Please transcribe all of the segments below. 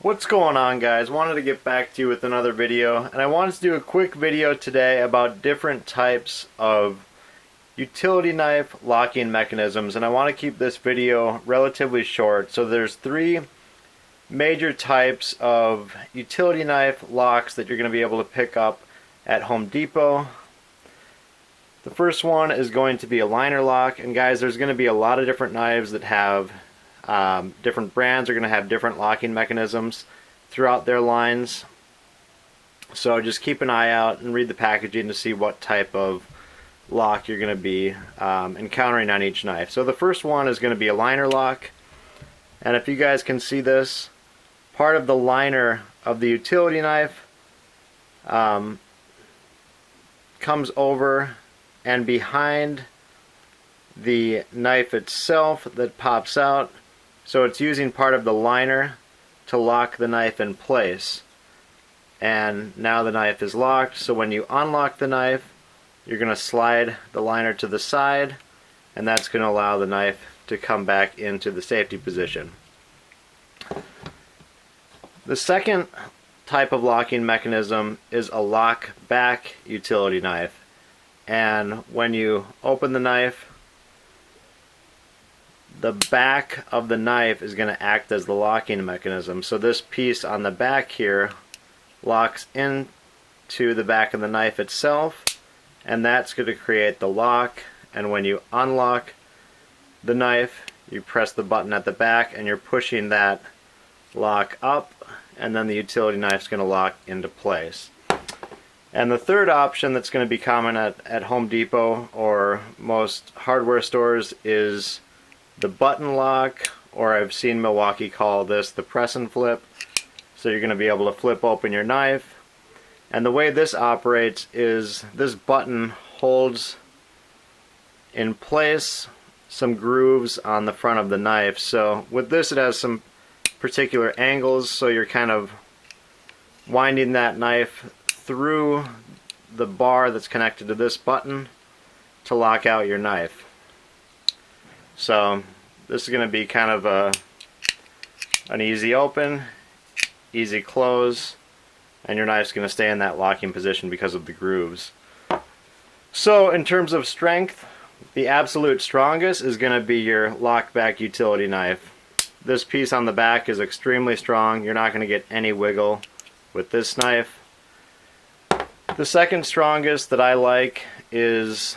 What's going on, guys? Wanted to get back to you with another video, and I wanted to do a quick video today about different types of utility knife locking mechanisms, and I want to keep this video relatively short. So there's three major types of utility knife locks that you're going to be able to pick up at Home Depot. The first one is going to be a liner lock, and guys, there's going to be a lot of different knives that have different brands are going to have different locking mechanisms throughout their lines. So just keep an eye out and read the packaging to see what type of lock you're going to be encountering on each knife. So the first one is going to be a liner lock, and if you guys can see this, part of the liner of the utility knife comes over and behind the knife itself that pops out. So it's using part of the liner to lock the knife in place. And now the knife is locked, so when you unlock the knife, you're going to slide the liner to the side, and that's going to allow the knife to come back into the safety position. The second type of locking mechanism is a lock back utility knife. And when you open the knife, the back of the knife is going to act as the locking mechanism. So this piece on the back here locks into the back of the knife itself, and that's going to create the lock. And when you unlock the knife, you press the button at the back and you're pushing that lock up, and then the utility knife is going to lock into place. And the third option that's going to be common at Home Depot or most hardware stores is the button lock, or I've seen Milwaukee call this the press and flip. So you're going to be able to flip open your knife, and the way this operates is this button holds in place some grooves on the front of the knife. So with this, it has some particular angles, so you're kind of winding that knife through the bar that's connected to this button to lock out your knife. So this is going to be kind of an easy open, easy close, and your knife's going to stay in that locking position because of the grooves. So in terms of strength, the absolute strongest is going to be your lock back utility knife. This piece on the back is extremely strong. You're not going to get any wiggle with this knife. The second strongest that I like is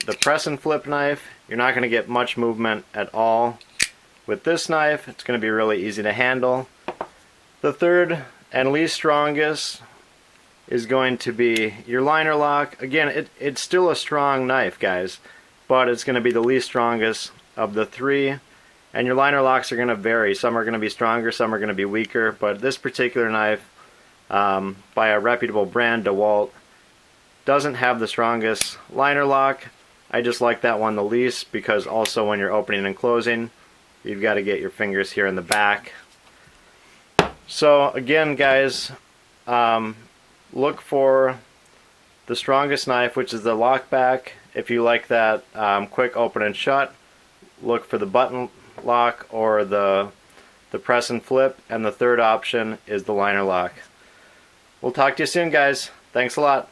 the press and flip knife. You're not going to get much movement at all with this knife. It's going to be really easy to handle. The third and least strongest is going to be your liner lock. Again, it's still a strong knife, guys, but it's going to be the least strongest of the three. And your liner locks are going to vary. Some are going to be stronger, some are going to be weaker, but this particular knife by a reputable brand, DeWalt, doesn't have the strongest liner lock. I just like that one the least because also when you're opening and closing, you've got to get your fingers here in the back. So again, guys, look for the strongest knife, which is the lock back. If you like that quick open and shut, look for the button lock or the press and flip, and the third option is the liner lock. We'll talk to you soon, guys. Thanks a lot.